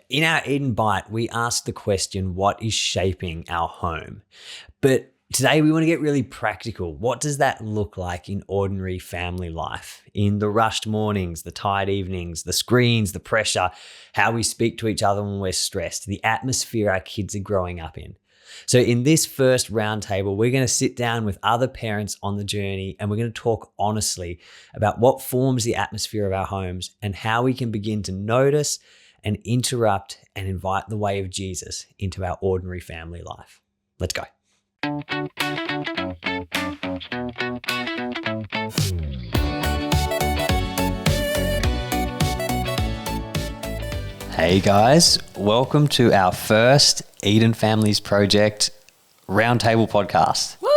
in our Eden Bite, we ask the question, what is shaping our home? But today we want to get really practical. What does that look like in ordinary family life? In the rushed mornings, the tired evenings, the screens, the pressure, how we speak to each other when we're stressed, the atmosphere our kids are growing up in. So in this first roundtable, we're going to sit down with other parents on the journey and we're going to talk honestly about what forms the atmosphere of our homes and how we can begin to notice and interrupt and invite the way of Jesus into our ordinary family life. Let's go. Hey guys, welcome to our first Eden Families Project Roundtable podcast. Woo!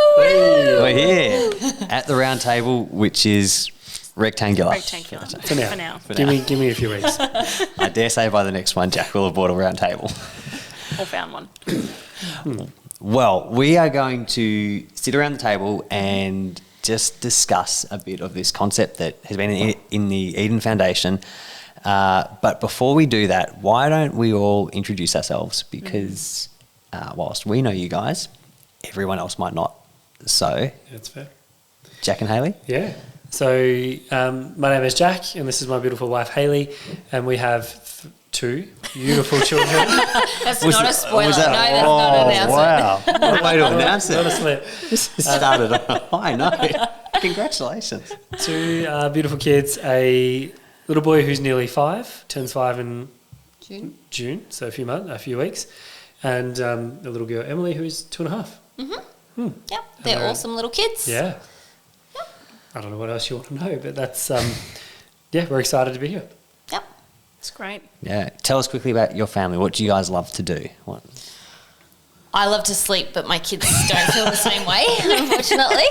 We're here at the Roundtable, which is rectangular. For now. Give me a few weeks. I dare say by the next one, Jack will have bought a roundtable. Or found one. Well, we are going to sit around the table and just discuss a bit of this concept that has been in the Eden Foundation. But before we do that, why don't we all introduce ourselves? Because whilst we know you guys, everyone else might not. So, That's fair. Jack and Hayley? Yeah. So my name is Jack and this is my beautiful wife Hayley, and we have two beautiful children. That's not a spoiler. That's not an announcement. Wow. What a way to announce Not a it. slip. Started on high note. Congratulations. Two beautiful kids, a little boy who's nearly 5, turns 5 in June, so a few weeks, and a little girl, Emily, who's 2.5. Yep, they're awesome little kids. Yeah. Yep. I don't know what else you want to know, but that's, yeah, we're excited to be here. Yep. It's great. Yeah. Tell us quickly about your family. What do you guys love to do? What? I love to sleep, but my kids don't feel the same way, unfortunately.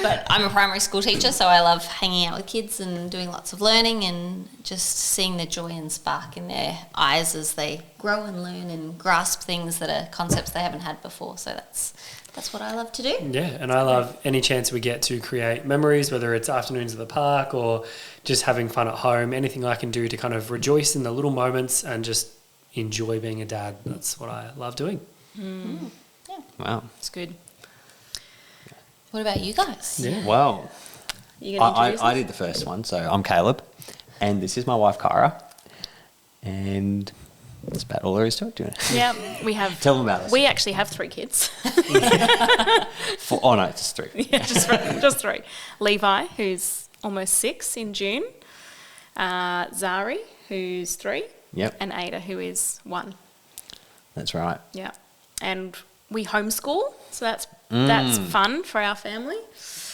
But I'm a primary school teacher, so I love hanging out with kids and doing lots of learning and just seeing the joy and spark in their eyes as they grow and learn and grasp things that are concepts they haven't had before. So that's what I love to do. Yeah, and I love any chance we get to create memories, whether it's afternoons at the park or just having fun at home, anything I can do to kind of rejoice in the little moments and just enjoy being a dad. That's what I love doing. Yeah, Wow. it's good. What about you guys? Yeah. Well, You gonna introduce I us? did the first one, so I'm Caleb, and this is my wife, Cara, and that's about all there is to it. Do you want to Yeah, we have. tell them about us? We actually have 3 kids. Oh, no, it's 3. Yeah, just 3. Levi, who's almost 6 in June. Zari, who's 3. Yep, And Ada, who is 1. that's right. Yeah, and we homeschool, so that's fun for our family. It's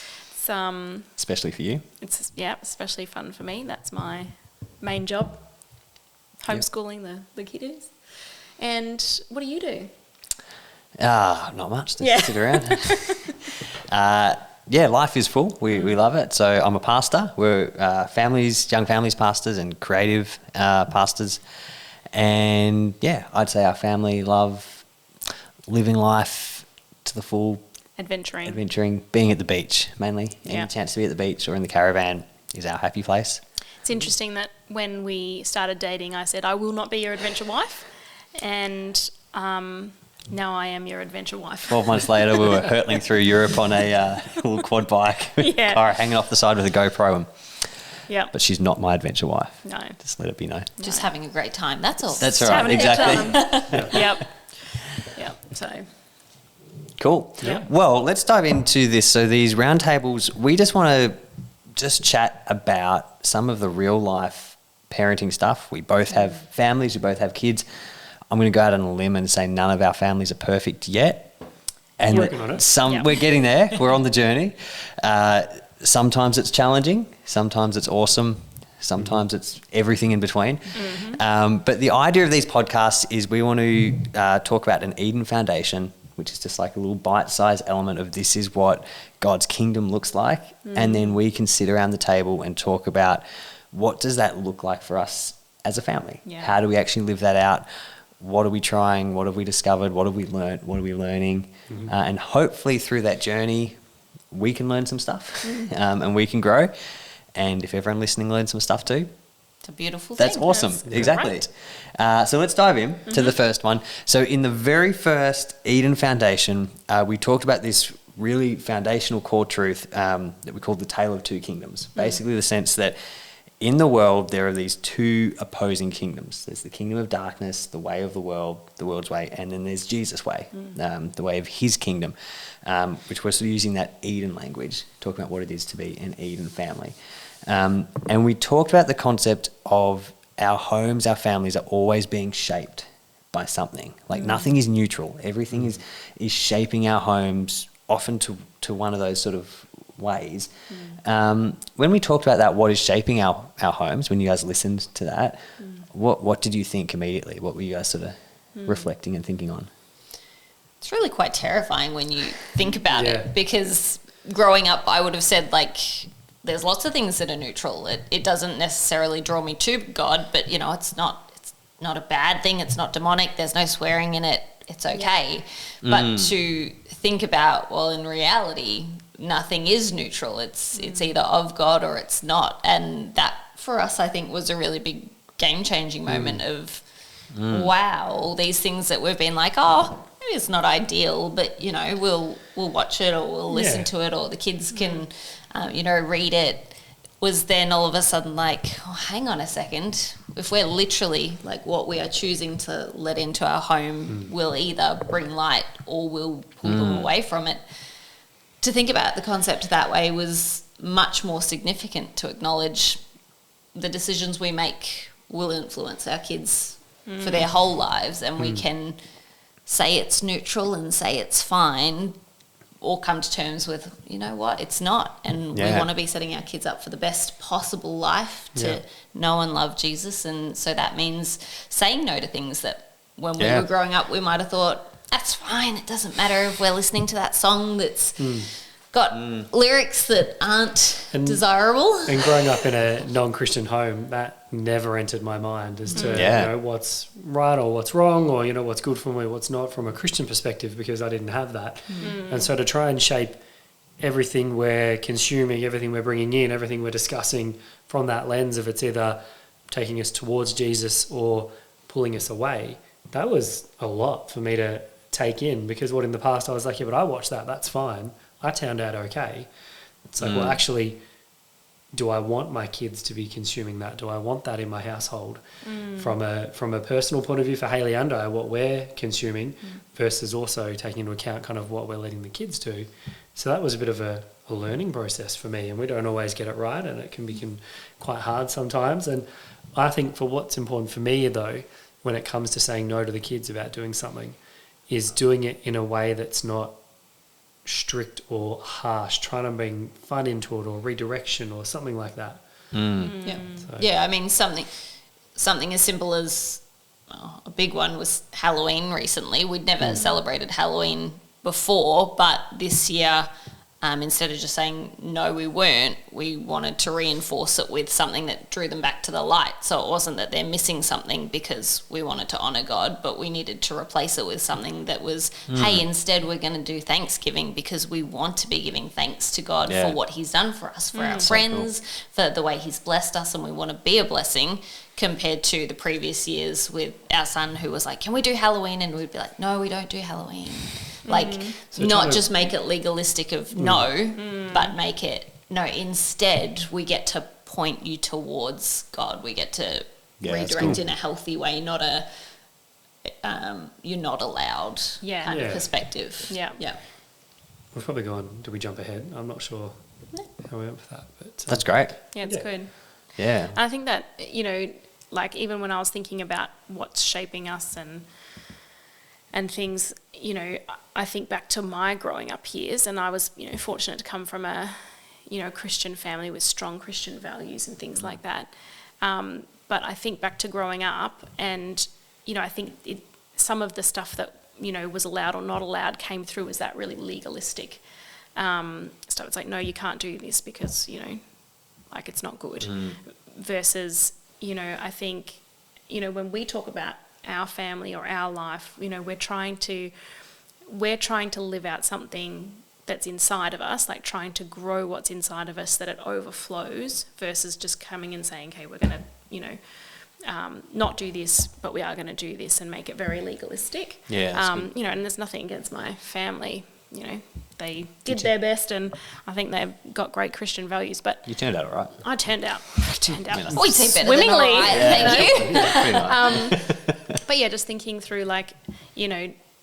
Especially for you. it's especially fun for me. That's my main job, homeschooling the kiddos. And what do you do? Not much. Just Yeah. sit around. Yeah, life is full. We love it. So I'm a pastor. We're young families pastors and creative pastors. And yeah, I'd say our family love living life to the full, adventuring, being at the beach mainly. Yeah. Any chance to be at the beach or in the caravan is our happy place. It's interesting that when we started dating, I said, I will not be your adventure wife. And now I am your adventure wife. 12 months later, we were hurtling through Europe on a little quad bike with Yeah. Cara hanging off the side with a GoPro. Yeah. But she's not my adventure wife. No. Just let it be known. Just having a great time, that's all. That's Just right, having a good exactly. time. Yep. So, Cool. Yeah. Well, let's dive into this. So these roundtables, we just want to just chat about some of the real life parenting stuff. We both have families, we both have kids. I'm going to go out on a limb and say none of our families are perfect yet. And Working on it. Yeah. we're getting there. We're on the journey. Sometimes it's challenging. Sometimes it's awesome. Sometimes it's everything in between. But the idea of these podcasts is we want to talk about an Eden Foundation, which is just like a little bite-sized element of this is what God's kingdom looks like. And then we can sit around the table and talk about what does that look like for us as a family? Yeah. How do we actually live that out? What are we trying? What have we discovered? What have we learned? What are we learning? And hopefully through that journey, we can learn some stuff and we can grow. And if everyone listening learns some stuff too, It's a beautiful That's thing. awesome. That's Exactly. great. So let's dive in to the first one. So in the very first Eden Foundation, we talked about this really foundational core truth that we call the tale of two kingdoms. Basically the sense that in the world, there are these two opposing kingdoms. There's the kingdom of darkness, the way of the world, the world's way, and then there's Jesus' way, the way of his kingdom, which we're sort of using that Eden language, talking about what it is to be an Eden family. And we talked about the concept of our homes, our families are always being shaped by something. Like nothing is neutral. Everything is shaping our homes, often to one of those sort of ways. When we talked about that, what is shaping our homes, when you guys listened to that, what did you think immediately? What were you guys sort of reflecting and thinking on? It's really quite terrifying when you think about Yeah. it, because growing up I would have said, like, there's lots of things that are neutral. It doesn't necessarily draw me to God, but, you know, it's not a bad thing. It's not demonic. There's no swearing in it. It's okay. But to think about, well, in reality, nothing is neutral. It's either of God or it's not. And that, for us, I think, was a really big game-changing moment of, wow, all these things that we've been like, oh, maybe it's not ideal, but, you know, we'll watch it, or we'll listen to it, or the kids can, read it, was then all of a sudden like, oh, hang on a second. If we're literally, like, what we are choosing to let into our home will either bring light or will pull them away from it. To think about the concept that way was much more significant, to acknowledge the decisions we make will influence our kids for their whole lives, and we can say it's neutral and say it's fine, or come to terms with, you know what, it's not. And we want to be setting our kids up for the best possible life to know and love Jesus. And so that means saying no to things that when we were growing up, we might have thought, that's fine, it doesn't matter if we're listening to that song that's got lyrics that aren't desirable. And growing up in a non-Christian home, that never entered my mind as to what's right or what's wrong, or what's good for me, what's not, from a Christian perspective, because I didn't have that. And so to try and shape everything we're consuming, everything we're bringing in, everything we're discussing from that lens of it's either taking us towards Jesus or pulling us away, that was a lot for me to take in, because what in the past I was like, yeah, but I watched that, that's fine, I turned out okay. It's like, well, actually, do I want my kids to be consuming that? Do I want that in my household? From a personal point of view for Hayley and I, what we're consuming versus also taking into account kind of what we're letting the kids do. So that was a bit of a learning process for me, and we don't always get it right, and it can be quite hard sometimes. And I think for what's important for me, though, when it comes to saying no to the kids about doing something, is doing it in a way that's not strict or harsh, trying to bring fun into it or redirection or something like that. I mean, something as simple as a big one was Halloween recently. We'd never celebrated Halloween before, but this year, instead of just saying no, we weren't, we wanted to reinforce it with something that drew them back to the light. So it wasn't that they're missing something because we wanted to honour God, but we needed to replace it with something that was, hey, instead we're going to do Thanksgiving because we want to be giving thanks to God for what he's done for us, for our friends, for the way he's blessed us, and we want to be a blessing, compared to the previous years with our son who was like, can we do Halloween? And we'd be like, no, we don't do Halloween. Like, so not just make it legalistic of no, but make it, no, instead we get to point you towards God. We get to redirect in a healthy way, not a you're not allowed kind of perspective. Yeah. We've probably gone, did we jump ahead? I'm not sure how we went for that. But that's great. Yeah, it's good. Yeah. I think that, like even when I was thinking about what's shaping us and things, I think back to my growing up years, and I was, fortunate to come from a, Christian family with strong Christian values and things like that. But I think back to growing up, and, I think some of the stuff that, was allowed or not allowed came through as that really legalistic stuff. It's like, no, you can't do this because, like it's not good. Versus, I think, when we talk about our family or our life, we're trying to live out something that's inside of us, like trying to grow what's inside of us, that it overflows, versus just coming and saying, okay, we're going to not do this, but we are going to do this, and make it very legalistic. Yeah, that's good. And there's nothing against my family. They did their best, and I think they've got great Christian values. But You turned out all right. I turned out We say better swimmingly. than all right, thank you. Yeah, pretty much. But yeah, just thinking through, like,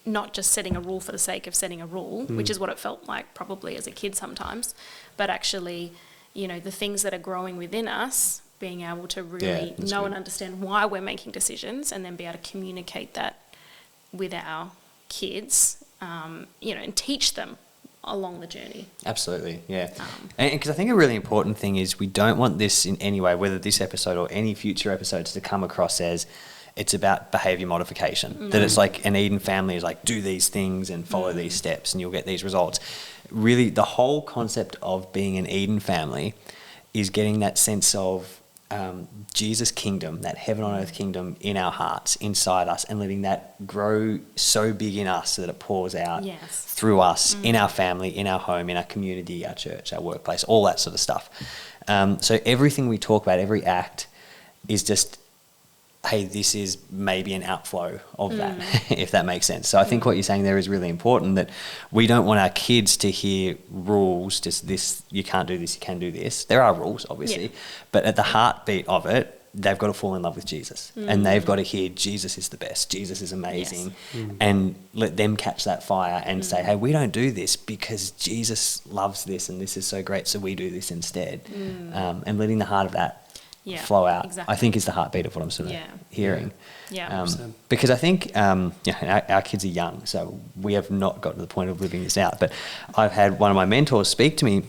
not just setting a rule for the sake of setting a rule, which is what it felt like probably as a kid sometimes, but actually, the things that are growing within us, being able to really that's know good. and understand why we're making decisions, and then be able to communicate that with our kids, and teach them along the journey. Absolutely, yeah. And because I think a really important thing is we don't want this in any way, whether this episode or any future episodes, to come across as it's about behaviour modification. That it's like an Eden family is like, do these things and follow these steps and you'll get these results. Really, the whole concept of being an Eden family is getting that sense of Jesus' kingdom, that heaven on earth kingdom in our hearts, inside us, and letting that grow so big in us so that it pours out through us, in our family, in our home, in our community, our church, our workplace, all that sort of stuff. So everything we talk about, every act, is just, hey, this is maybe an outflow of that, if that makes sense. So I think what you're saying there is really important, that we don't want our kids to hear rules, just this, you can't do this, you can do this. There are rules, obviously, but at the heartbeat of it, they've got to fall in love with Jesus, and they've got to hear Jesus is the best, Jesus is amazing, and let them catch that fire and say, hey, we don't do this because Jesus loves this and this is so great, so we do this instead. And letting the heart of that flow out, exactly. I think, is the heartbeat of what I'm sort of hearing. Yeah. Because I think our kids are young, so we have not got to the point of living this out. But I've had one of my mentors speak to me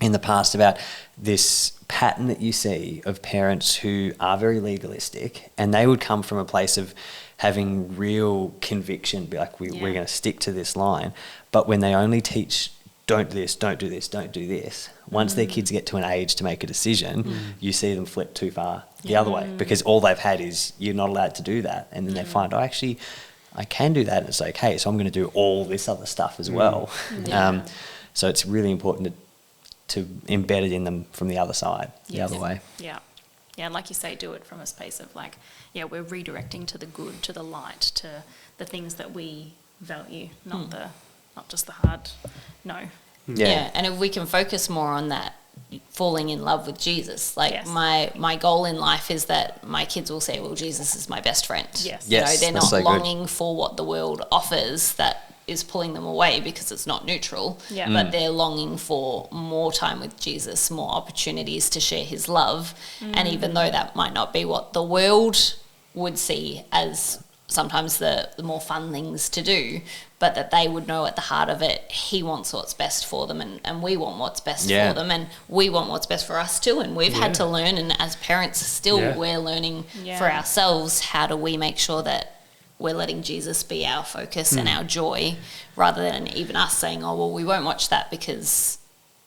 in the past about this pattern that you see of parents who are very legalistic, and they would come from a place of having real conviction, be like, we're going to stick to this line. But when they only teach, don't do this, don't do this, don't do this, once their kids get to an age to make a decision, you see them flip too far the other way, because all they've had is, you're not allowed to do that. And then they find, I can do that, and it's okay, so I'm going to do all this other stuff as well. So it's really important to embed it in them from the other side, the other way. Yeah, and like you say, do it from a space of like, we're redirecting to the good, to the light, to the things that we value, not just the hard no. Yeah, and if we can focus more on that, falling in love with Jesus. Like my goal in life is that my kids will say, well, Jesus is my best friend. They're not longing for what the world offers that is pulling them away because it's not neutral, but they're longing for more time with Jesus, more opportunities to share his love. And even though that might not be what the world would see as sometimes the more fun things to do, but that they would know at the heart of it, he wants what's best for them, and we want what's best for them, and we want what's best for us too. And we've had to learn, and as parents still we're learning for ourselves, how do we make sure that we're letting Jesus be our focus and our joy, rather than even us saying, oh, well, we won't watch that because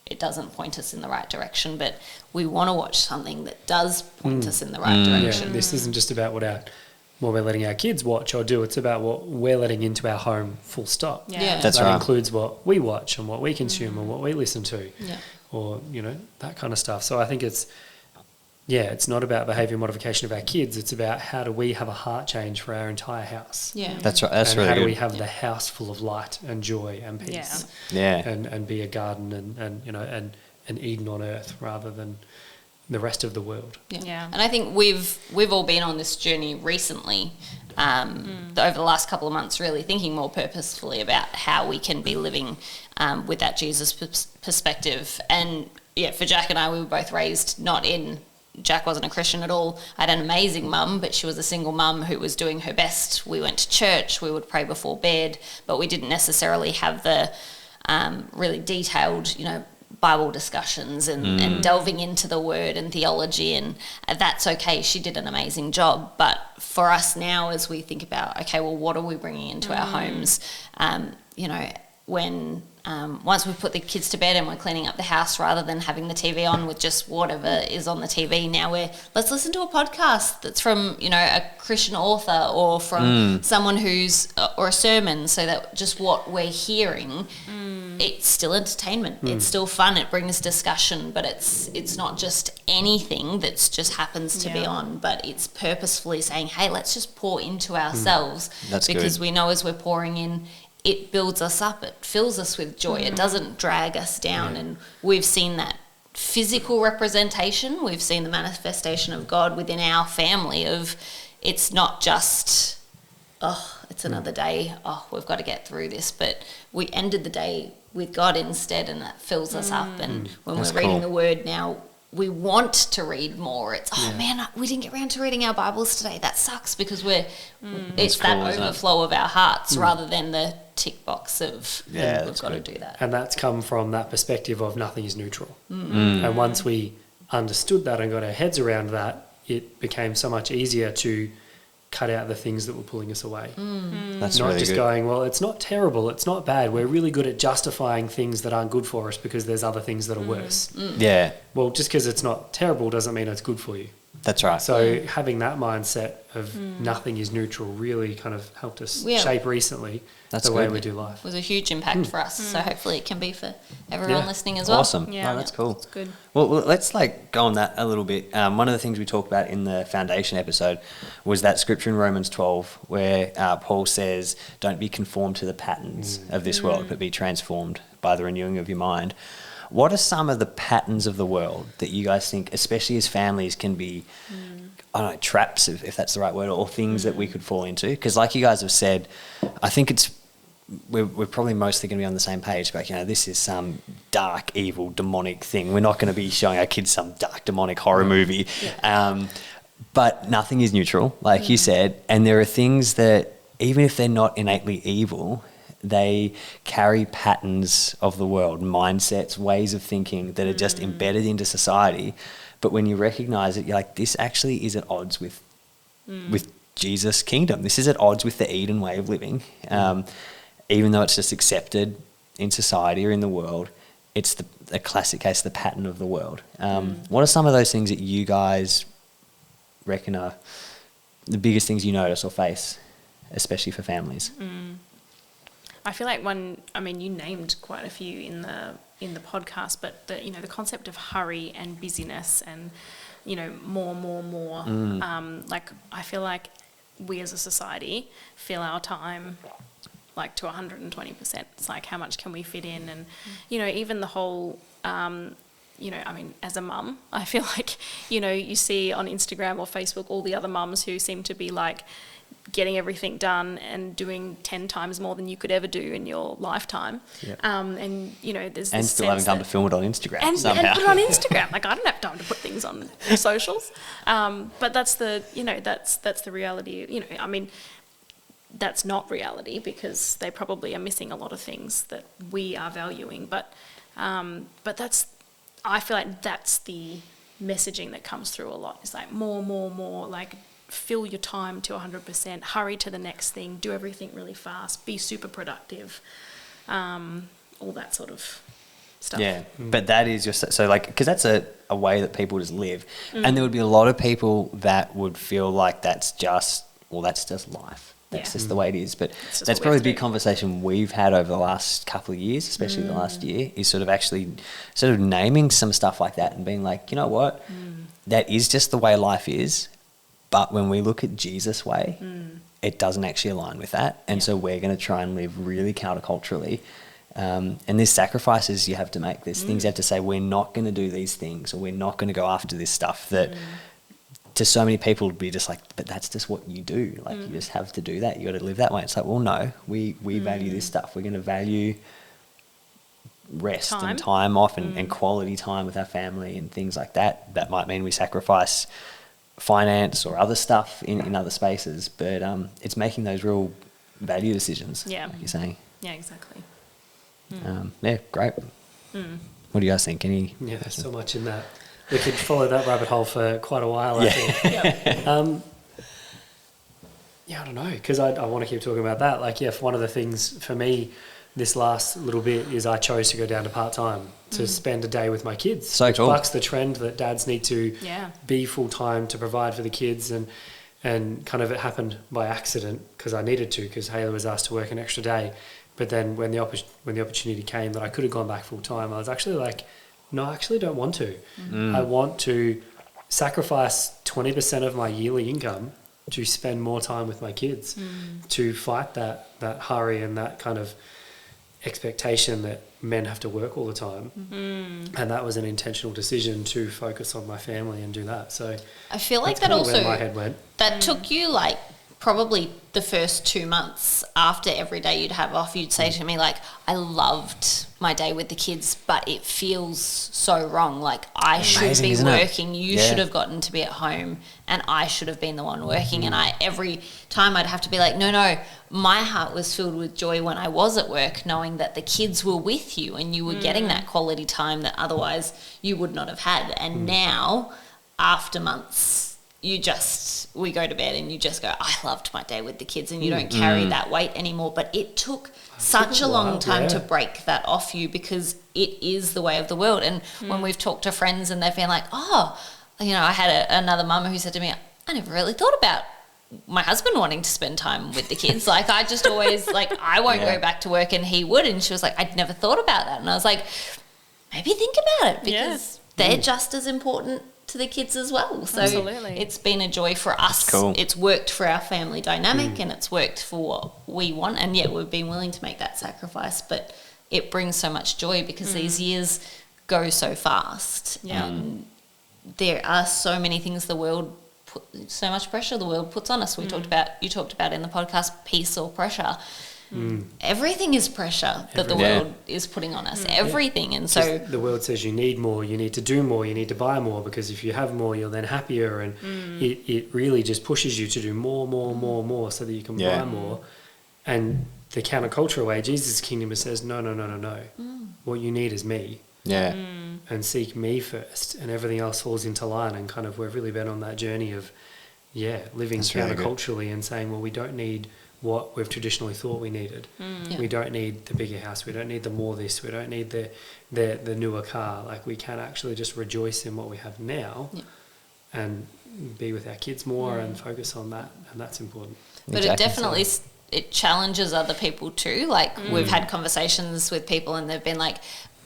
it doesn't point us in the right direction, but we want to watch something that does point us in the right direction. This isn't just about what we're letting our kids watch or do, it's about what we're letting into our home, full stop. That's that right. includes what we watch and what we consume and what we listen to, or that kind of stuff. So I think it's not about behaviour modification of our kids, it's about how do we have a heart change for our entire house. That's right. That's and really how do good. we have the house full of light and joy and peace, and be a garden and Eden on earth rather than the rest of the world. And I think we've all been on this journey recently, over the last couple of months, really thinking more purposefully about how we can be living with that Jesus perspective. And for Jack and I, we were both raised Jack wasn't a Christian at all. I had an amazing mum, but she was a single mum who was doing her best. We went to church, we would pray before bed, but we didn't necessarily have the really detailed, Bible discussions and delving into the word and theology, and that's okay. She did an amazing job. But for us now, as we think about, okay, well, what are we bringing into our homes? When once we've put the kids to bed and we're cleaning up the house, rather than having the TV on with just whatever is on the TV, now let's listen to a podcast that's from, a Christian author or from someone or a sermon, so that just what we're hearing it's still entertainment. It's still fun. It brings discussion, but it's not just anything that's just happens to be on, but it's purposefully saying, hey, let's just pour into ourselves. That's because good. we know as we're pouring in, it builds us up. It fills us with joy. It doesn't drag us down. And we've seen that physical representation. We've seen the manifestation of God within our family of it's not just, it's another day. We've got to get through this. But we ended the day with God instead, and that fills us up. And when That's we're reading cool. the Word now, we want to read more. It's, man, we didn't get around to reading our Bibles today. That sucks because it's that cool, isn't it? overflow of our hearts rather than the tick box of we've that's got good. to do that. And that's come from that perspective of nothing is neutral. And once we understood that and got our heads around that, it became so much easier to cut out the things that were pulling us away. That's Not really just good. going, well, it's not terrible, it's not bad. We're really good at justifying things that aren't good for us because there's other things that are worse. Yeah, Well, just because it's not terrible doesn't mean it's good for you. that's right. So having that mindset of nothing is neutral really kind of helped us Yeah. shape recently That's the way good. we do life. Was a huge impact for us. So hopefully it can be for everyone Yeah. listening as well. Awesome. Yeah. No, that's cool. It's good. Well, let's go on that a little bit. One of the things we talked about in the foundation episode was that scripture in Romans 12 where Paul says, don't be conformed to the patterns of this world, but be transformed by the renewing of your mind. What are some of the patterns of the world that you guys think, especially as families, can be, I don't know, traps, if that's the right word, or things that we could fall into? Because like you guys have said, I think we're probably mostly going to be on the same page, but this is some dark, evil, demonic thing. We're not going to be showing our kids some dark, demonic horror movie. But nothing is neutral, like you said, and there are things that, even if they're not innately evil, they carry patterns of the world, mindsets, ways of thinking that are just embedded into society. But when you recognize it, you're like, this actually is at odds with Jesus' kingdom. This is at odds with the Eden way of living. Even though it's just accepted in society or in the world, it's a classic case, the pattern of the world. What are some of those things that you guys reckon are the biggest things you notice or face, especially for families? I feel like you named quite a few in the podcast, but the concept of hurry and busyness and more. I feel like we as a society fill our time like to 120%. It's like, how much can we fit in? And even the whole as a mum, I feel like you see on Instagram or Facebook all the other mums who seem to be like getting everything done and doing 10 times more than you could ever do in your lifetime. Yeah. There's And this still having sense time that- to film it on Instagram and somehow. put it on Instagram. Like, I don't have time to put things on socials. But that's the reality. That's not reality because they probably are missing a lot of things that we are valuing. But I feel like that's the messaging that comes through a lot. It's like more, like fill your time to 100%, hurry to the next thing, do everything really fast, be super productive, all that sort of stuff. Yeah, but that is because that's a way that people just live. And there would be a lot of people that would feel like that's just life. That's just the way it is. But just that's what we probably a have to big do. conversation we've had over the last couple of years, especially the last year, is sort of naming some stuff like that and being like, you know what, that is just the way life is. But when we look at Jesus' way, it doesn't actually align with that. And so we're going to try and live really counterculturally. And there's sacrifices you have to make. There's things you have to say, we're not going to do these things, or we're not going to go after this stuff that to so many people would be just like, but that's just what you do. Like, you just have to do that. You got to live that way. It's like, well, no, we value this stuff. We're going to value rest and time off and quality time with our family and things like that. That might mean we sacrifice finance or other stuff in other spaces, but it's making those real value decisions, like you're saying. Yeah, exactly. Yeah, great. What do you guys think? Yeah, there's so much in that. We could follow that rabbit hole for quite a while, I think. I don't know, because I want to keep talking about that. Like, one of the things for me this last little bit is I chose to go down to part-time to spend a day with my kids. So which cool. bucks the trend that dads need to Yeah. be full-time to provide for the kids. And kind of it happened by accident because I needed to, because Hayla was asked to work an extra day. But then when the opportunity came that I could have gone back full time, I was actually like, no, I actually don't want to. I want to sacrifice 20% of my yearly income to spend more time with my kids, to fight that hurry and that kind of expectation that men have to work all the time. And that was an intentional decision to focus on my family and do that. So I feel like that's that kind of also, where my head went. that took you like probably the first 2 months after every day you'd have off, you'd say to me like, I loved my day with the kids, but it feels so wrong. Like I should Amazing, be isn't it? working. You should have gotten to be at home and I should have been the one working. And every time I'd have to be like, no, my heart was filled with joy when I was at work, knowing that the kids were with you and you were getting that quality time that otherwise you would not have had. And now, after months, we go to bed and you just go, I loved my day with the kids, and you don't carry that weight anymore. But it took such a long time to break that off you, because it is the way of the world. And when we've talked to friends and they've been like, oh, I had another mum who said to me, I never really thought about my husband wanting to spend time with the kids. Like I just always like, I won't go back to work and he would. And she was like, I'd never thought about that. And I was like, maybe think about it, because they're just as important to the kids as well. So Absolutely. it's been a joy for us. Cool. It's worked for our family dynamic and it's worked for what we want. And yet we've been willing to make that sacrifice, but it brings so much joy because these years go so fast. Yeah. And there are so many things so much pressure the world puts on us. You talked about in the podcast, peace or pressure. Everything is pressure that the world is putting on us. Everything. And so Just the world says you need more, you need to do more, you need to buy more, because if you have more, you're then happier. And it really just pushes you to do more so that you can buy more. And the countercultural way, Jesus' kingdom says, no. What you need is me. Yeah. And seek me first, and everything else falls into line. And kind of we've really been on that journey of living That's really good. counterculturally and saying, well, we don't need what we've traditionally thought we needed. We don't need the bigger house, we don't need the more this, we don't need the newer car. Like we can actually just rejoice in what we have now and be with our kids more and focus on that, and that's important. But Exactly it definitely it challenges other people too. Like we've had conversations with people and they've been like,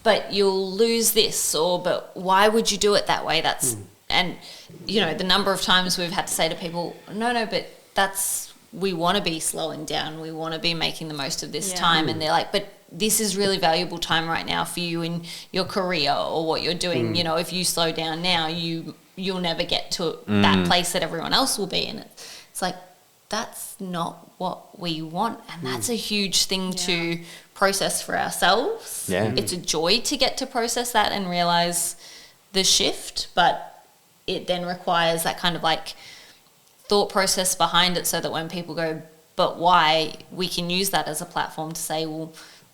but you'll lose this, or but why would you do it that way? That's and the number of times we've had to say to people, no, but we want to be slowing down, we want to be making the most of this time. And they're like, but this is really valuable time right now for you in your career or what you're doing. If you slow down now, you'll never get to that place that everyone else will be in. It's like, that's not what we want, and that's a huge thing to process for ourselves. It's a joy to get to process that and realize the shift, but it then requires that kind of like thought process behind it, so that when people go, but why, we can use that as a platform to say, well,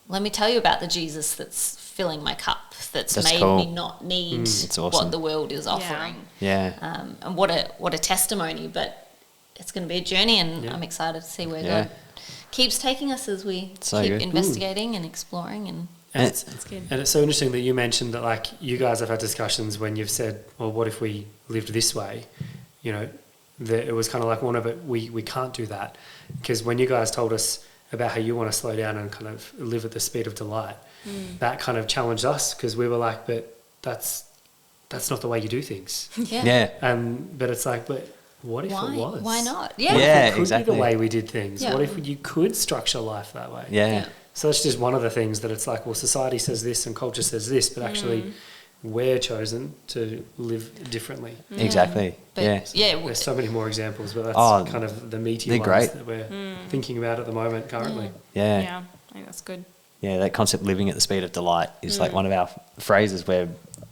let me tell you about the Jesus that's filling my cup, that's made me not need awesome. what the world is offering. And what a testimony. But it's going to be a journey, and I'm excited to see where God keeps taking us as we keep investigating and exploring. And it's good. And it's so interesting that you mentioned that, like, you guys have had discussions when you've said, well, what if we lived this way? That it was kind of like one of it, we can't do that, because when you guys told us about how you want to slow down and kind of live at the speed of delight, that kind of challenged us, because we were like, but that's not the way you do things. But it's like, but what if it was? Why not? What if it could exactly. be the way we did things? What if you could structure life that way? So it's just one of the things that it's like, well, society says this and culture says this, but actually we're chosen to live differently. Exactly. But There's so many more examples, but that's kind of the meaty ones that we're thinking about at the moment currently. I think that's good. Yeah, that concept, living at the speed of delight, is like one of our phrases we're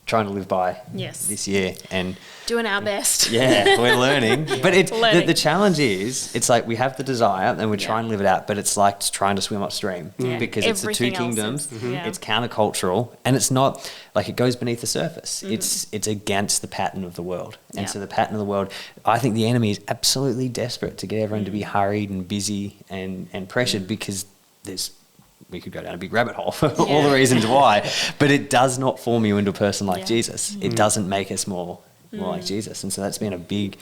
trying to live by this year. And doing our best. we're learning. But the challenge is, it's like we have the desire and we try and live it out, but it's like trying to swim upstream because it's the two kingdoms. It's countercultural, and it's not like it goes beneath the surface. It's against the pattern of the world. And so the pattern of the world, I think the enemy is absolutely desperate to get everyone to be hurried and busy and pressured, because we could go down a big rabbit hole for all the reasons why, but it does not form you into a person like Jesus. It doesn't make us more like Jesus. And so that's been a big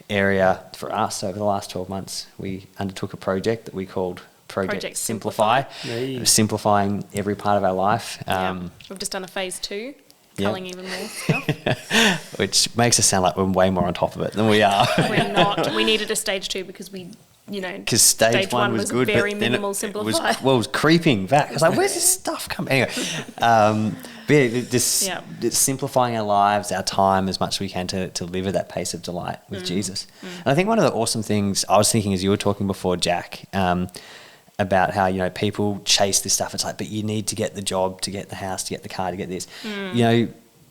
area for us over the last 12 months. We undertook a project that we called Project Simplify. Yeah. Simplifying every part of our life. We've just done a phase 2, Yeah. culling even more stuff. Which makes us sound like we're way more on top of it than we are. We're not. We needed a stage 2 because we, Because stage one was good, very but then minimal it simplify. was creeping back. I was like, where's this stuff coming? Anyway, but yeah, just simplifying our lives, our time as much as we can to live at that pace of delight with Jesus. And I think one of the awesome things I was thinking as you were talking before, Jack, about how, people chase this stuff. It's like, but you need to get the job, to get the house, to get the car, to get this.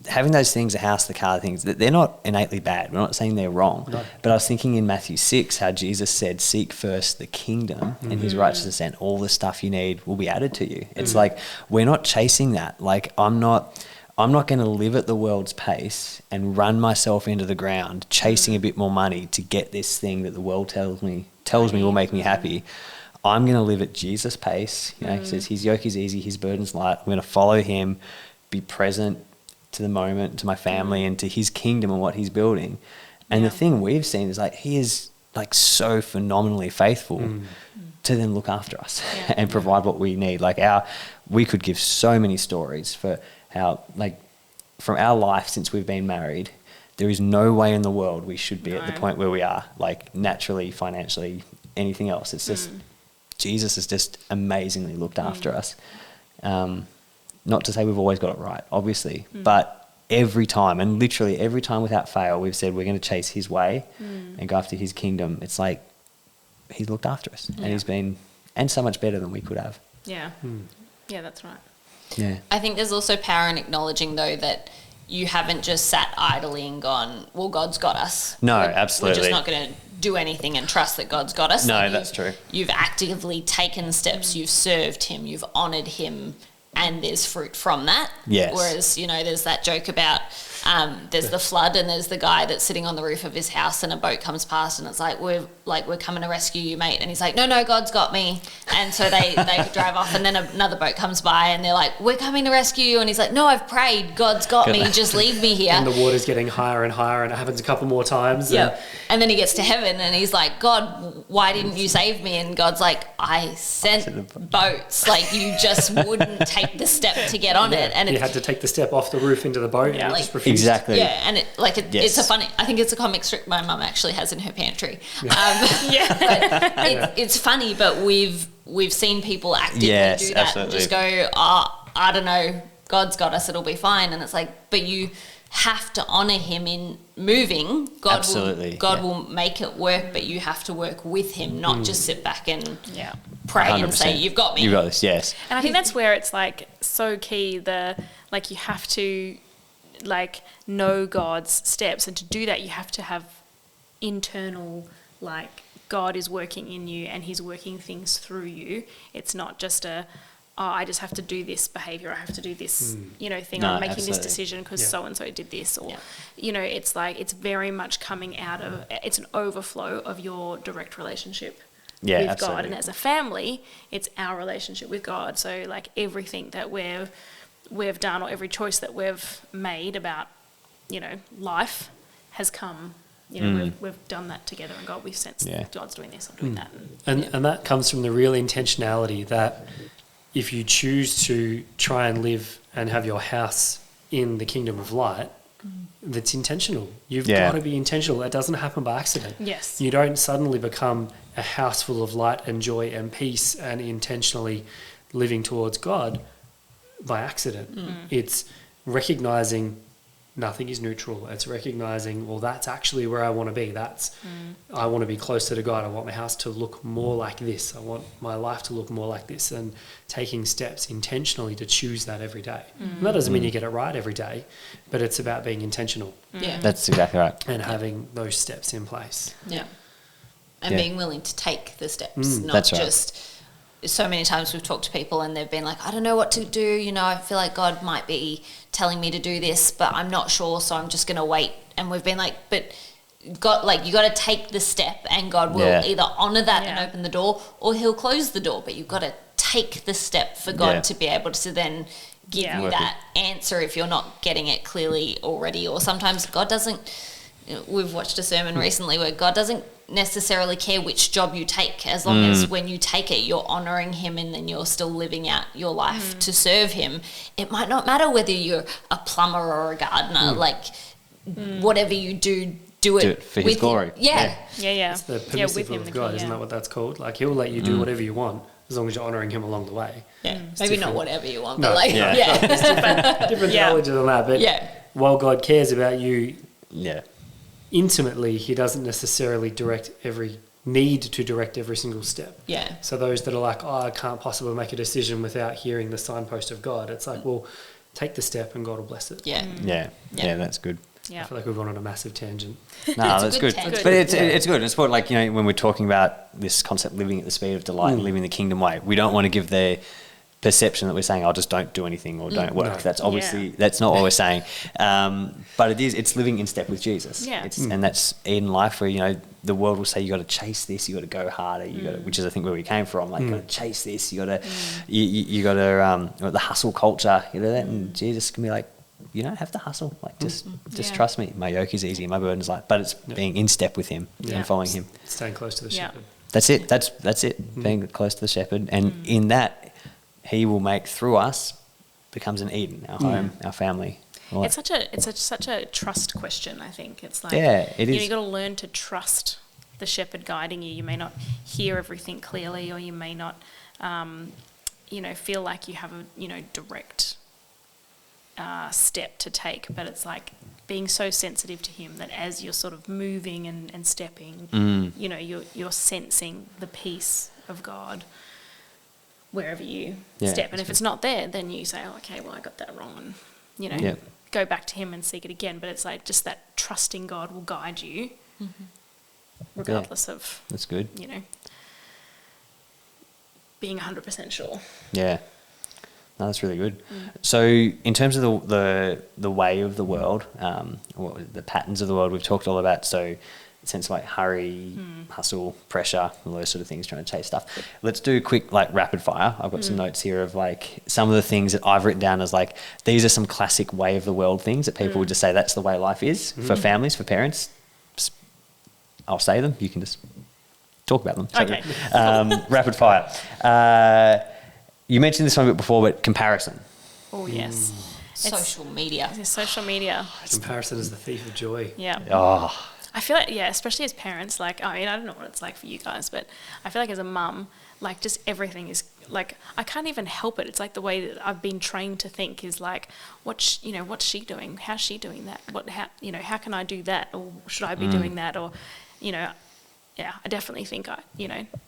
Having those things, the house, the car, things, they're not innately bad. We're not saying they're wrong. No. But I was thinking in Matthew 6 how Jesus said, seek first the kingdom and his righteousness, and all the stuff you need will be added to you. It's like, we're not chasing that. Like, I'm not going to live at the world's pace and run myself into the ground chasing a bit more money to get this thing that the world tells me will make me happy. I'm going to live at Jesus' pace. He says his yoke is easy, his burden's light. I'm going to follow him, be present to the moment, to my family, and to his kingdom and what he's building. And the thing we've seen is like, he is like so phenomenally faithful to then look after us and provide what we need. Like we could give so many stories for how, like, from our life since we've been married, there is no way in the world we should be at the point where we are, like naturally, financially, anything else. It's just, Jesus has just amazingly looked after us. Not to say we've always got it right, obviously, but every time, and literally every time without fail, we've said we're going to chase his way and go after his kingdom. It's like he's looked after us and he's been, and so much better than we could have. Yeah. Yeah, that's right. Yeah. I think there's also power in acknowledging, though, that you haven't just sat idly and gone, well, God's got us. No, We're absolutely. just not going to do anything and trust that God's got us. No, that's true. You've actively taken steps, you've served him, you've honoured him, and there's fruit from that. Yes. Whereas, there's that joke about there's the flood and there's the guy that's sitting on the roof of his house and a boat comes past and it's like, we're coming to rescue you, mate. And he's like, no, God's got me. And so they drive off, and then another boat comes by and they're like, we're coming to rescue you. And he's like, no, I've prayed. God's got me. Just leave me here. And the water's getting higher and higher, and it happens a couple more times. Yeah. And then he gets to heaven and he's like, God, why didn't you save me? And God's like, I sent boats. Like, you just wouldn't take the step to get on it. And you had to take the step off the roof into the boat and like, just refused. Exactly. Yeah, and it's a funny, I think it's a comic strip my mum actually has in her pantry. But it's funny, but we've seen people actively do that absolutely. and just go, I don't know, God's got us, it'll be fine. And it's like, but you have to honour him in moving. God will make it work, but you have to work with him, not just sit back and pray 100%. and say, you've got me. You've got this, yes. And I think that's where it's like so key, you have to like know God's steps, and to do that you have to have internal, like, God is working in you and he's working things through you. It's not just I just have to do this behavior, I have to do this thing, I'm making this decision because so and so did this, or it's like, it's very much coming out of, it's an overflow of your direct relationship with God. And as a family, it's our relationship with God. So like everything that we've done, or every choice that we've made about life has come, we've done that together, and God, we've sensed God's doing this or doing that, and that comes from the real intentionality that if you choose to try and live and have your house in the kingdom of light, that's intentional. You've got to be intentional. It doesn't happen by accident. Yes. You don't suddenly become a house full of light and joy and peace and intentionally living towards God by accident. It's recognizing nothing is neutral. It's recognizing, well, that's actually where I want to be. I want to be closer to God. I want my house to look more like this. I want my life to look more like this, and taking steps intentionally to choose that every day. And that doesn't mean you get it right every day, but it's about being intentional. Yeah. That's exactly right. And having those steps in place. Yeah. And being willing to take the steps, not that's right. just... So many times we've talked to people and they've been like, I don't know what to do. I feel like God might be telling me to do this, but I'm not sure, so I'm just going to wait. And we've been like, but God, like, you got to take the step, and God will either honour that and open the door, or he'll close the door. But you've got to take the step for God to be able to then give you that answer if you're not getting it clearly already. Or sometimes God doesn't... We've watched a sermon recently where God doesn't necessarily care which job you take, as long as when you take it, you're honouring him and then you're still living out your life to serve him. It might not matter whether you're a plumber or a gardener, like whatever you do it for his with glory. him. Yeah. Yeah. It's the permissive will of God, isn't that what that's called? Like, he'll let you do whatever you want as long as you're honouring him along the way. Yeah. It's Maybe different. not whatever you want, No. but like, Different theology than that. But Yeah. while God cares about you Yeah. intimately, he doesn't necessarily need to direct every single step. Yeah. So those that are like, oh, I can't possibly make a decision without hearing the signpost of God, it's like, well, take the step and God will bless it. Yeah. Yeah, that's good. Yeah. I feel like we've gone on a massive tangent. No, It's a that's good good. tangent. But it's good. It's what, like, you know, when we're talking about this concept, living at the speed of delight and living the kingdom way, we don't want to give the perception that we're saying, oh, just don't do anything or don't work. No. That's obviously, that's not what we're saying. But it's living in step with Jesus. Yeah. And that's in life where, you know, the world will say, you got to chase this, you got to go harder, you got to, which is, I think, where we came from. Like, you got to chase this, you got to, you got to, the hustle culture, you know that? And Jesus can be like, you don't have to hustle. Like, just Yeah. trust me. My yoke is easy, my burden is light. But it's being in step with him and following him. Staying close to the Yeah. shepherd. That's it. That's it. Being close to the shepherd, and in that, he will make through us becomes an Eden, our home, our family. Right. It's such a trust question. I think it's like Yeah, it is. You got to learn to trust the shepherd guiding you. You may not hear everything clearly, or you may not, feel like you have a direct step to take. But it's like being so sensitive to him that as you're sort of moving and stepping, you're sensing the peace of God wherever you step. And if it's not there, then you say, oh, okay, well, I got that wrong. And, go back to him and seek it again. But it's like just that trusting God will guide you regardless of, That's good. being 100% sure. Yeah. No, that's really good. So, in terms of the way of the world, the patterns of the world, we've talked all about. So, sense of like hurry, hustle, pressure, all those sort of things, trying to chase stuff. Let's do a quick like rapid fire. I've got some notes here of like some of the things that I've written down as like, these are some classic way of the world things that people would just say that's the way life is for families, for parents. I'll say them. You can just talk about them. Okay. Rapid fire. You mentioned this one a bit before, but comparison. Oh, yes. Social media. It's social media. Comparison is the thief of joy. Yeah. Oh, I feel like, especially as parents, like, I mean, I don't know what it's like for you guys, but I feel like as a mum, like, just everything is, like, I can't even help it. It's like the way that I've been trained to think is like, what's she doing? How's she doing that? How can I do that? Or should I be doing that? Or, I definitely think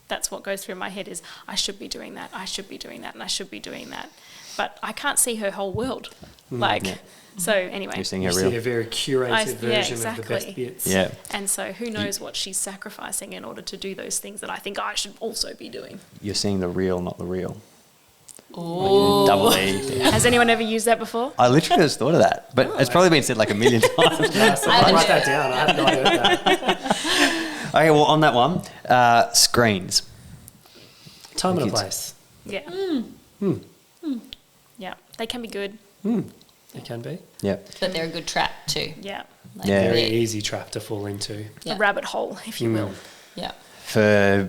that's what goes through my head is I should be doing that, I should be doing that, and I should be doing that. But I can't see her whole world. So anyway. you're seeing You her see real. a very curated version of the exactly. best bits. Yeah. And so who knows what she's sacrificing in order to do those things that I think I should also be doing. You're seeing the real, not the real. Ooh. Double E. Has anyone ever used that before? I literally just thought of that, but it's probably been said like a million times. Yeah, so I write haven't that down. I have not heard that. Okay, well, on that one, screens. Time and a Kids. place. Yeah. Yeah. They can be good. It can be. Yep. But they're a good trap too. Yeah. Like, Yeah. Very they're- easy trap to fall into. Yeah. A rabbit hole, if you will. Yeah. For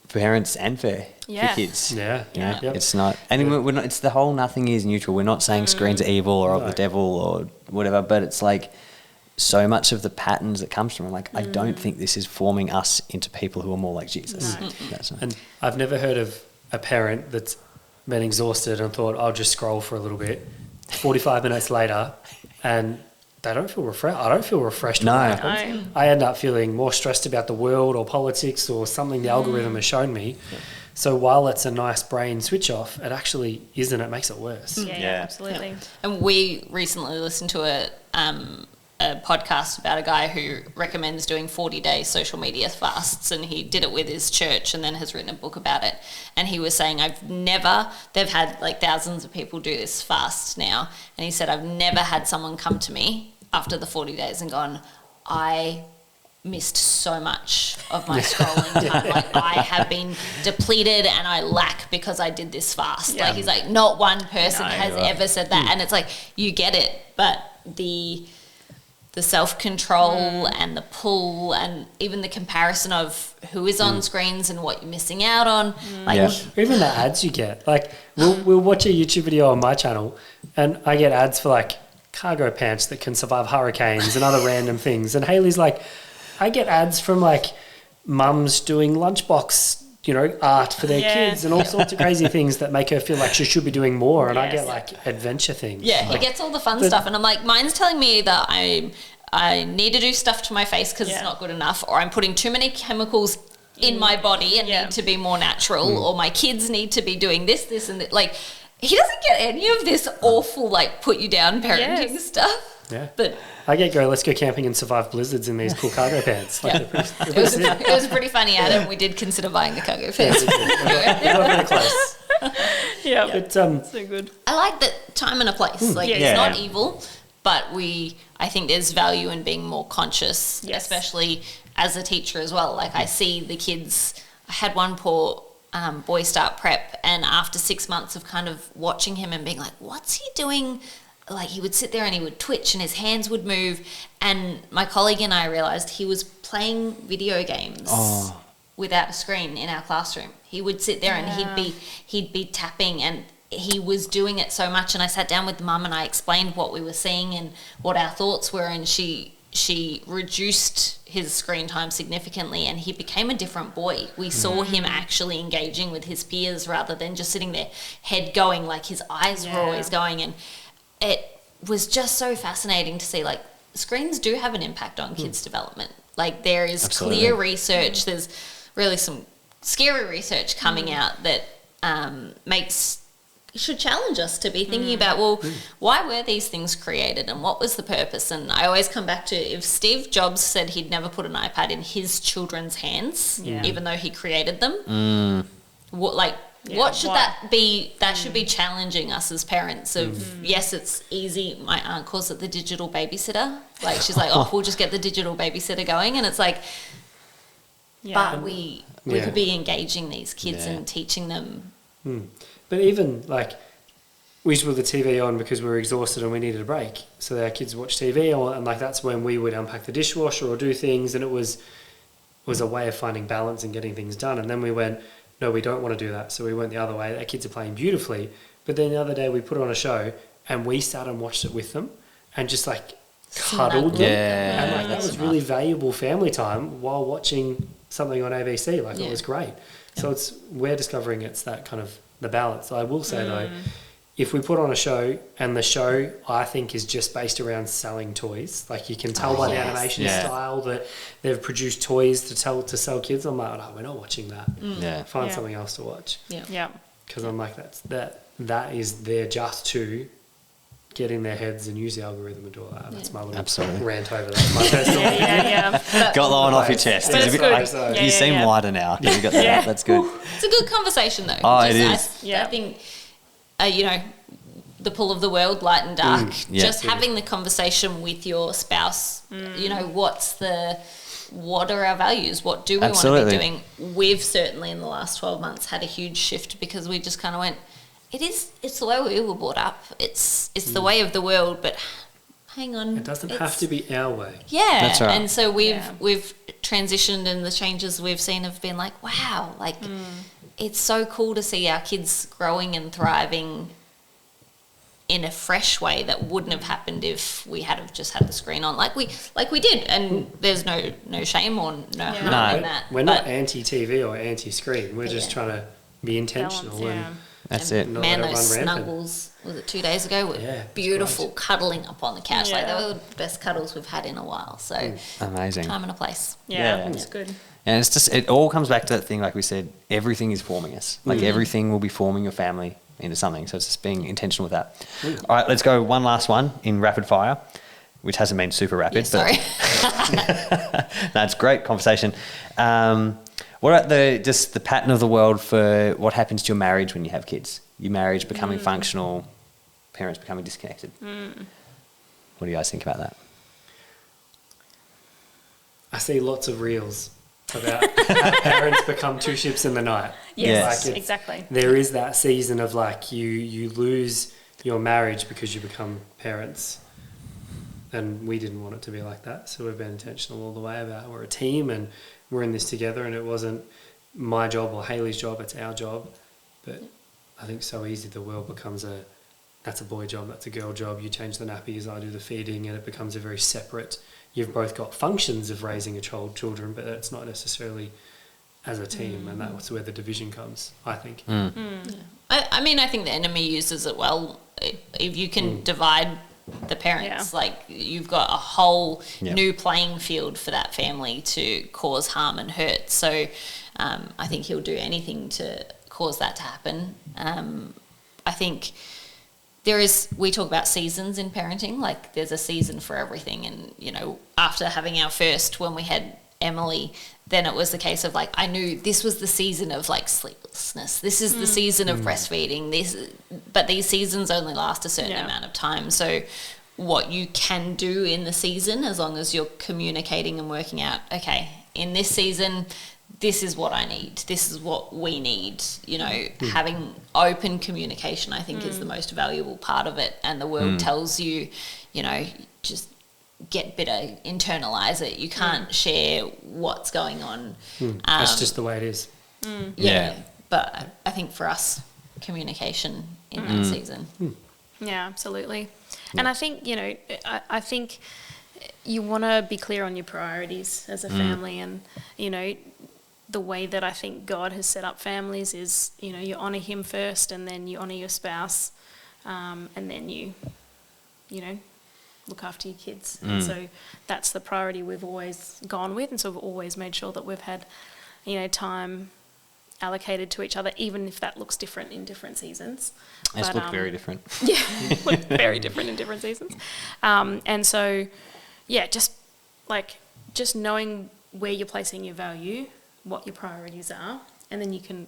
parents and for Yeah. kids. Yeah. You know, Yep. it's not, and we're not. It's the whole nothing is neutral. We're not saying screens are evil or of the No. devil or whatever, but it's like so much of the patterns that comes from it. Like, I don't think this is forming us into people who are more like Jesus. No. That's not, And I've never heard of a parent that's been exhausted and thought, I'll just scroll for a little bit. 45 minutes later, and they don't feel refreshed. I don't feel refreshed. No. when that happens. I end up feeling more stressed about the world or politics or something the algorithm has shown me. So while it's a nice brain switch off, it actually isn't. It makes it worse. Yeah, Yeah. absolutely. And we recently listened to a podcast about a guy who recommends doing 40-day social media fasts, and he did it with his church and then has written a book about it. And he was saying, they've had like thousands of people do this fast now. And he said, I've never had someone come to me after the 40 days and gone, I missed so much of my scrolling time. Like, I have been depleted and I lack because I did this fast. Yeah. Like, he's like, not one person No. has ever said that. And it's like, you get it, but the self-control and the pull, and even the comparison of who is on screens and what you're missing out on. Like, Yeah. Even the ads you get. Like, we'll watch a YouTube video on my channel, and I get ads for, like, cargo pants that can survive hurricanes and other random things. And Hayley's like, I get ads from, like, mums doing lunchbox, art for their kids and all sorts of crazy things that make her feel like she should be doing more. And I get, like, adventure things. yeah, Like, he gets all the fun stuff, and I'm like, mine's telling me that I need to do stuff to my face because it's not good enough, or I'm putting too many chemicals in my body and need to be more natural, or my kids need to be doing this, and that. Like, he doesn't get any of this awful, like, put you down parenting stuff. Yeah. But I get let's go camping and survive blizzards in these cool cargo pants. Like, it was a pretty funny ad, and we did consider buying the cargo pants. we got very close. Yeah. But, So good. I like that time and a place. Like, Yeah. it's not evil, but I think there's value in being more conscious, Yes. especially as a teacher as well. Like, I see the kids. I had one poor boy start prep, and after 6 months of kind of watching him and being like, what's he doing? Like, he would sit there and he would twitch and his hands would move, and my colleague and I realised he was playing video games without a screen in our classroom. He would sit there and he'd be tapping, and he was doing it so much. And I sat down with mum and I explained what we were seeing and what our thoughts were, and she reduced his screen time significantly, and he became a different boy. We saw him actually engaging with his peers rather than just sitting there, head going, like his eyes were always going. And it was just so fascinating to see, like, screens do have an impact on kids' development. Like, there is clear research. There's really some scary research coming out that should challenge us to be thinking about, well, why were these things created and what was the purpose? And I always come back to, if Steve Jobs said he'd never put an iPad in his children's hands, even though he created them, what should that be? That should be challenging us as parents of, yes, it's easy. My aunt calls it the digital babysitter. Like, she's like, we'll just get the digital babysitter going. And it's like, but we could be engaging these kids and teaching them. But even, like, we used to put the TV on because we were exhausted and we needed a break. So our kids watch TV, and, like, that's when we would unpack the dishwasher or do things, and it was a way of finding balance and getting things done. And then we went, no, we don't want to do that. So we went the other way. Our kids are playing beautifully. But then the other day we put on a show and we sat and watched it with them and just, like, cuddled them. Yeah. And, like, that was really valuable family time while watching something on ABC. Like, it was great. So we're discovering it's that kind of the balance. So I will say, though, if we put on a show and the show, I think, is just based around selling toys, like, you can tell by the animation style that they've produced toys to sell kids. I'm like, no, we're not watching that. Find something else to watch. Yeah. Because I'm like, that is there just to get in their heads and use the algorithm and do all that. That's my little rant over that. My personal Got that one off your chest. But it's good. You seem lighter now. You got that. Yeah. That's good. It's a good conversation, though. Oh, it is. I think, the pull of the world, light and dark. Just having the conversation with your spouse. What are our values? What do we want to be doing? We've certainly in the last 12 months had a huge shift because we just kind of went, it's the way we were brought up. It's the way of the world, but hang on. It doesn't have to be our way. Yeah. That's right. And so we've transitioned, and the changes we've seen have been like, wow, like it's so cool to see our kids growing and thriving in a fresh way that wouldn't have happened if we had have just had the screen on like we did. And there's no shame or no harm in that. We're not anti-TV or anti-screen. We're just trying to be intentional. Balance, That's it. Man, those snuggles, was it 2 days ago, were beautiful, cuddling up on the couch. Like, they were the best cuddles we've had in a while. So amazing. time and a place. Yeah, it's good. And it's just, it all comes back to that thing, like we said, everything is forming us. Like everything will be forming your family into something. So it's just being intentional with that. All right, let's go one last one in rapid fire, which hasn't been super rapid. Sorry. No, it's great conversation. What about the pattern of the world for what happens to your marriage when you have kids? Your marriage becoming functional, parents becoming disconnected. What do you guys think about that? I see lots of reels about how parents become two ships in the night. Yes, Like, exactly. There is that season of, like, you lose your marriage because you become parents. And we didn't want it to be like that. So we've been intentional all the way about we're a team and we're in this together, and it wasn't my job or Hayley's job, it's our job. But I think so easy the world becomes that's a boy job, that's a girl job. You change the nappies, I do the feeding, and it becomes a very separate. You've both got functions of raising children, but it's not necessarily as a team, and that's where the division comes, I think. Yeah. I mean, I think the enemy uses it well. If you can divide the parents, like you've got a whole new playing field for that family to cause harm and hurt. So I think he'll do anything to cause that to happen. I think we talk about seasons in parenting, like there's a season for everything. And, you know, after having our first, when we had Emily, then it was the case of like, I knew this was the season of like sleeplessness. This is the season of breastfeeding. But these seasons only last a certain amount of time. So what you can do in the season, as long as you're communicating and working out, okay, in this season, this is what I need. This is what we need. You know, having open communication, I think, is the most valuable part of it. And the world tells you, you know, just get bitter, internalize it. You can't share what's going on. That's just the way it is. Yeah. But I think for us, communication in that season. Yeah, absolutely. And I think, you know, I think you want to be clear on your priorities as a family, and, you know, the way that I think God has set up families is, you know, you honour him first, and then you honour your spouse, and then you know, look after your kids. And so that's the priority we've always gone with, and so we've always made sure that we've had, you know, time allocated to each other, even if that looks different in different seasons. It's looked very different. Yeah, look very different in different seasons. And so, yeah, just knowing where you're placing your value, what your priorities are, and then you can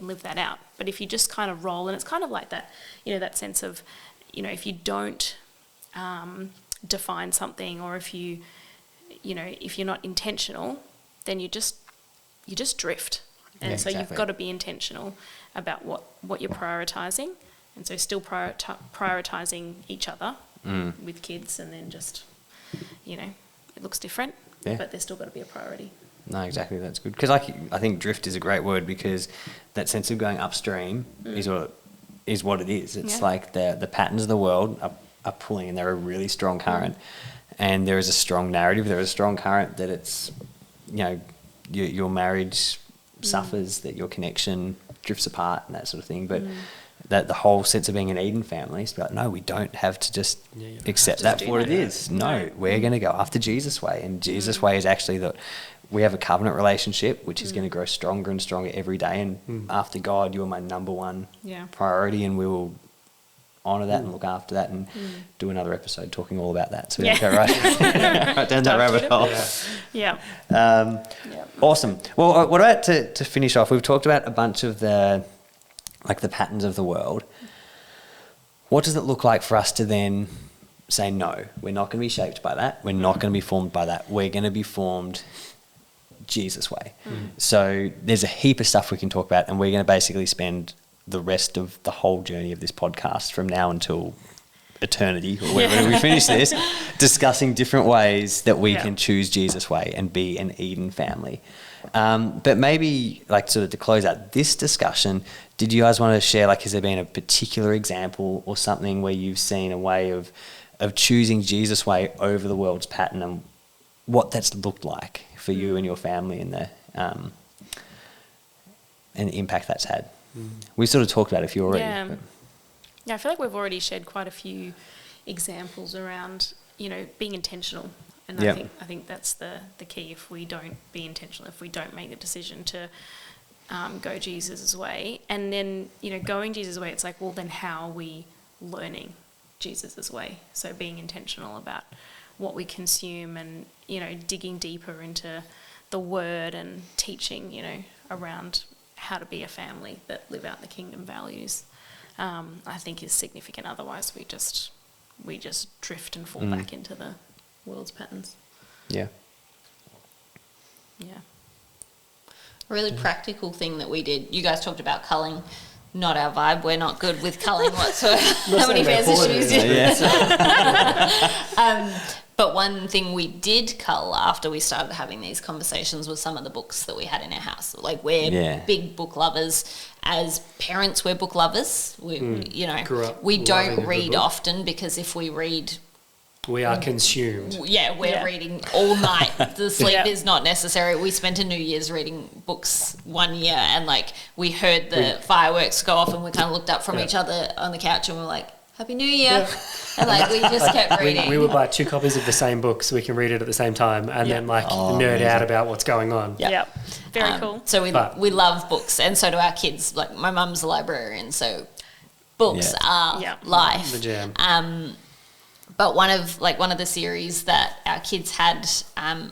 live that out. But if you just kind of roll, and it's kind of like that, you know, that sense of, you know, if you don't define something, or if you know, if you're not intentional, then you just drift. And so you've got to be intentional about what you're prioritising, and so still prioritising each other with kids, and then just, you know, it looks different, but there's still got to be a priority. No, exactly. That's good. Because I think drift is a great word, because that sense of going upstream is what it is. It's like the patterns of the world are pulling, and they're a really strong current, and there is a strong narrative. There is a strong current that it's, you know, your marriage suffers, that your connection drifts apart, and that sort of thing. But that the whole sense of being an Eden family is about, no, we don't have to just accept that for what it is. No, we're going to go after Jesus' way, and Jesus' way is actually that we have a covenant relationship, which is going to grow stronger and stronger every day. And after God, you are my number one priority, and we will honour that and look after that, and do another episode talking all about that. So we don't go right down that rabbit hole. Awesome. Well, what about to finish off? We've talked about a bunch of the patterns of the world. What does it look like for us to then say, no, we're not going to be shaped by that. We're not going to be formed by that. We're going to be formed Jesus' way. So there's a heap of stuff we can talk about, and we're going to basically spend the rest of the whole journey of this podcast from now until eternity, or whenever we finish this, discussing different ways that we can choose Jesus' way and be an Eden family. But maybe, like, sort of to close out this discussion, did you guys want to share, like, has there been a particular example or something where you've seen a way of choosing Jesus' way over the world's pattern, and what that's looked like for you and your family, and the impact that's had? We sort of talked about a few already. Yeah, I feel like we've already shared quite a few examples around, you know, being intentional. And I think that's the key. If we don't be intentional, if we don't make the decision to go Jesus' way, and then, you know, going Jesus' way, it's like, well, then how are we learning Jesus' way? So being intentional about what we consume, and, you know, digging deeper into the word and teaching, you know, around how to be a family that live out the kingdom values, I think is significant. Otherwise, we just drift and fall back into the world's patterns. A really practical thing that we did, you guys talked about culling not our vibe. We're not good with culling whatsoever. Not How many saying pairs they're of poor, shoes? But one thing we did cull after we started having these conversations was some of the books that we had in our house. Like, we're big book lovers. As parents, we're book lovers. We Grew up we loving a don't good read book. often, because if we read, We are consumed. we're reading all night. The sleep Yeah. is not necessary. We spent a New Year's reading books one year, and like we heard the fireworks go off, and we kind of looked up from each other on the couch, and we were like, "Happy New Year!" And like we just kept reading. We would buy 2 copies of the same book so we can read it at the same time, and then nerd out about what's going on. Yeah. Very cool. So But- we love books, and so do our kids. Like, my mum's a librarian, so books are life. The jam. But one of the series that our kids had,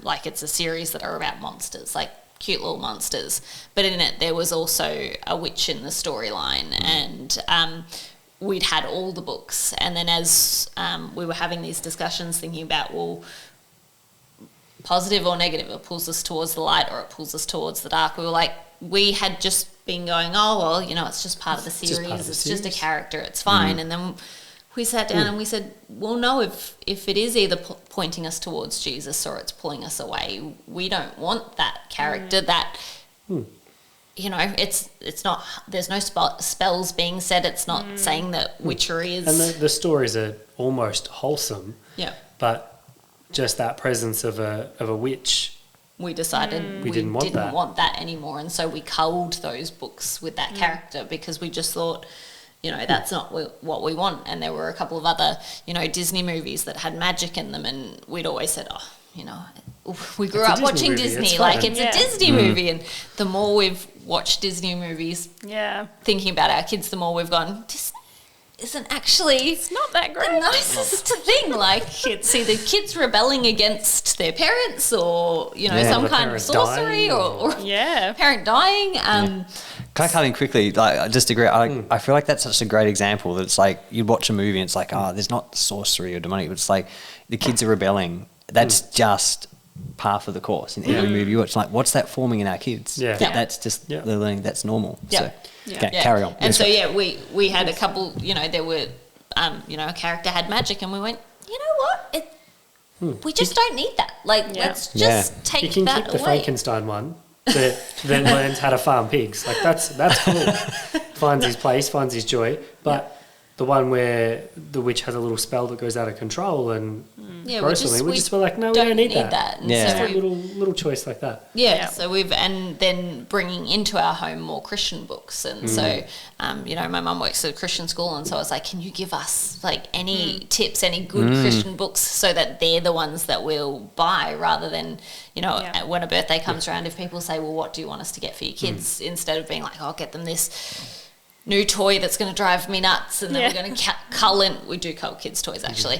like, it's a series that are about monsters, like cute little monsters. But in it, there was also a witch in the storyline, and we'd had all the books. And then as we were having these discussions, thinking about, well, positive or negative, it pulls us towards the light or it pulls us towards the dark. We were like, we had just been going, oh, well, it's just part of the series. It's just a character. It's fine. And then we sat down and we said, well, no, if it is either pointing us towards Jesus or it's pulling us away, we don't want that character that, it's not, there's no spells being said. It's not saying that witchery is. And the stories are almost wholesome. Yeah. But just that presence of a witch. We decided We didn't want that. anymore, and so we culled those books with that character, because we just thought, that's not what we want. And there were a couple of other, Disney movies that had magic in them, and we'd always said, we grew It's a up Disney watching movie, Disney, it's like fine. it's a Disney movie. And the more we've watched Disney movies, thinking about our kids, the more we've gone, this isn't actually It's not that the great. nicest thing. Like, it's either kids rebelling against their parents, or some or kind of parents sorcery, dying, or Yeah. parent dying. Can I cut in quickly? Like, I just agree. I feel like that's such a great example that it's like you watch a movie and it's like, there's not sorcery or demonic, but it's like the kids are rebelling. That's just par for the course in every movie you watch. Like, what's that forming in our kids? Yeah. That's just they're learning. That's normal. Yeah. So, okay, carry on. And Yes, so right. we had a couple. There were, a character had magic, and we went, you know what? We just don't need that. Like, let's just take You can that keep the away. Frankenstein one that then learns how to farm pigs. Like, that's cool. Finds his place, finds his joy. But the one where the witch has a little spell that goes out of control and gross on me, we just were like, no, we don't need that. And Yeah. so Just a little choice like that. So and then bringing into our home more Christian books. And so, my mum works at a Christian school, and so I was like, can you give us like any tips, any good Christian books, so that they're the ones that we'll buy, rather than, when a birthday comes around, if people say, well, what do you want us to get for your kids? Instead of being like, I'll get them this new toy that's going to drive me nuts, and then we're going to cull in. We do cull kids' toys, actually,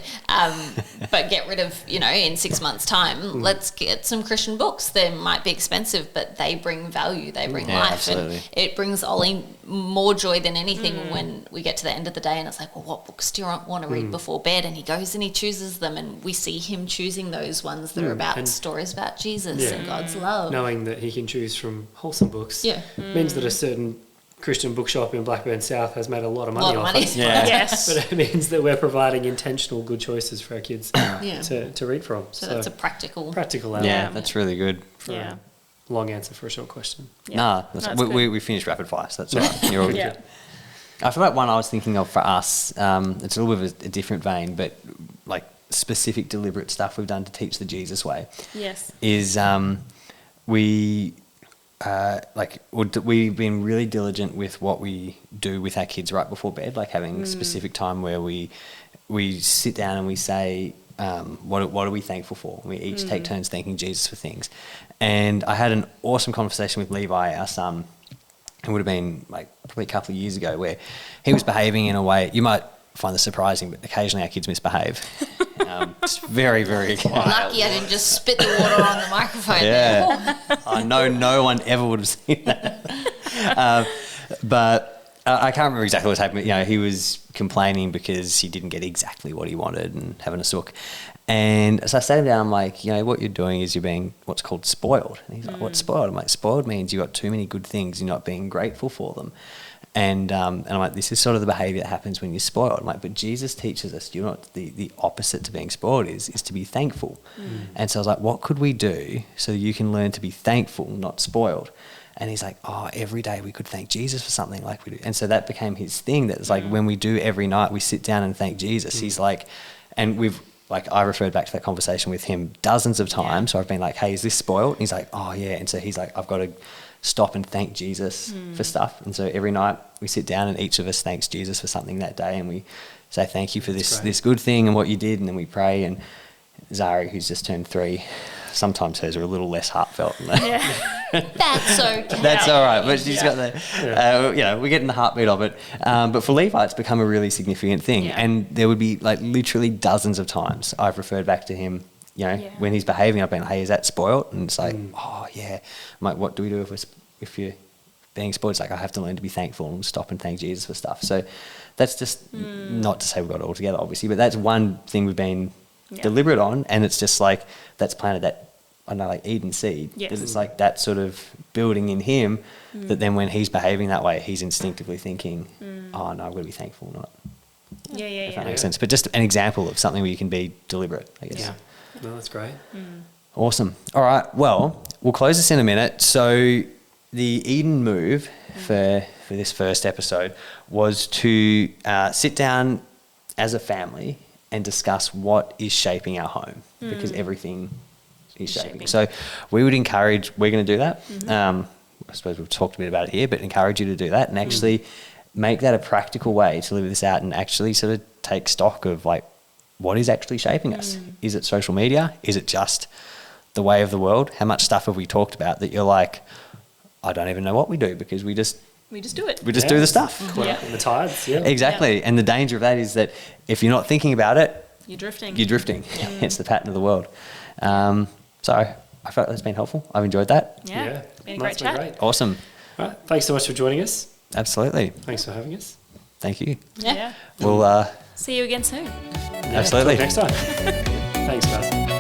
but get rid of, in 6 months' time. Let's get some Christian books. They might be expensive, but they bring value. They bring life, absolutely. and it brings Ollie more joy than anything when we get to the end of the day, and it's like, well, what books do you want to read before bed? And he goes and he chooses them, and we see him choosing those ones that are about And- stories about Jesus and God's love. Knowing that he can choose from wholesome books means that a certain Christian bookshop in Blackburn South has made a lot of money off us. Yeah. Yes. But it means that we're providing intentional good choices for our kids Yeah. to read from. So that's a practical. practical element Yeah, that's really good. for Yeah. a long answer for a short question. Nah, That's we finished rapid fire, so that's all right. You're all good. Yeah. I feel like one I was thinking of for us, it's a little bit of a different vein, but like specific deliberate stuff we've done to teach the Jesus way Yes. is we've been really diligent with what we do with our kids right before bed, like having specific time where we sit down and we say, what are we thankful for? We each take turns thanking Jesus for things. And I had an awesome conversation with Levi, our son. It would have been like probably a couple of years ago, where he was behaving in a way, you might find this surprising, but occasionally our kids misbehave. It's very, very Lucky I didn't just spit the water on the microphone. Yeah. I know no one ever would have seen that. But I can't remember exactly what happened. He was complaining because he didn't get exactly what he wanted and having a sook. And so I sat him down, I'm like, what you're doing is you're being what's called spoiled. And he's like, what's spoiled? I'm like, spoiled means you got too many good things, you're not being grateful for them. And I'm like, this is sort of the behaviour that happens when you're spoiled. I'm like, but Jesus teaches us, you know, the opposite to being spoiled is to be thankful. And so I was like, what could we do so you can learn to be thankful, not spoiled? And he's like, oh, every day we could thank Jesus for something like we do. And so that became his thing. That it's like when we do every night, we sit down and thank Jesus. He's like, and I referred back to that conversation with him dozens of times. So I've been like, hey, is this spoiled? And he's like, oh yeah. And so he's like, I've got to stop and thank Jesus for stuff. And so every night we sit down and each of us thanks Jesus for something that day. And we say, thank you for this good thing and what you did. And then we pray. And Zari, who's just turned 3, sometimes hers are a little less heartfelt. That's okay. That's all right, but she's got the, you know, we're getting the heartbeat of it. But for Levi, it's become a really significant thing. Yeah. And there would be like literally dozens of times I've referred back to him, you know, when he's behaving, I've been, hey, is that spoiled? And it's like, oh yeah. I'm like, what do we do if you're being spoiled? It's like, I have to learn to be thankful and stop and thank Jesus for stuff. So that's just not to say we've got it all together, obviously, but that's one thing we've been deliberate on. And it's just like, that's planted that, I know, like Eden seed. Yes. That it's like that sort of building in him that then when he's behaving that way, he's instinctively thinking, oh no, I've got to be thankful, not. If that makes sense. But just an example of something where you can be deliberate, I guess. Yeah. No, that's great. Awesome. All right. Well, we'll close this in a minute. So the Eden move for this first episode was to sit down as a family and discuss what is shaping our home, because everything is shaping. So we would encourage, we're going to do that. I suppose we've talked a bit about it here, but encourage you to do that and actually make that a practical way to live this out and actually sort of take stock of like, what is actually shaping us? Is it social media? Is it just the way of the world? How much stuff have we talked about that you're like, I don't even know what we do because we just do it. We just do the stuff. Caught up in the tides, Exactly. And the danger of that is that if you're not thinking about it, You're drifting. It's the pattern of the world. So I felt that's been helpful. I've enjoyed that. Yeah. Been a great That's been chat. great. Awesome. All right. Thanks so much for joining us. Absolutely. Thanks for having us. Thank you. Yeah. We'll See you again soon. absolutely. Till next time. Thanks, guys.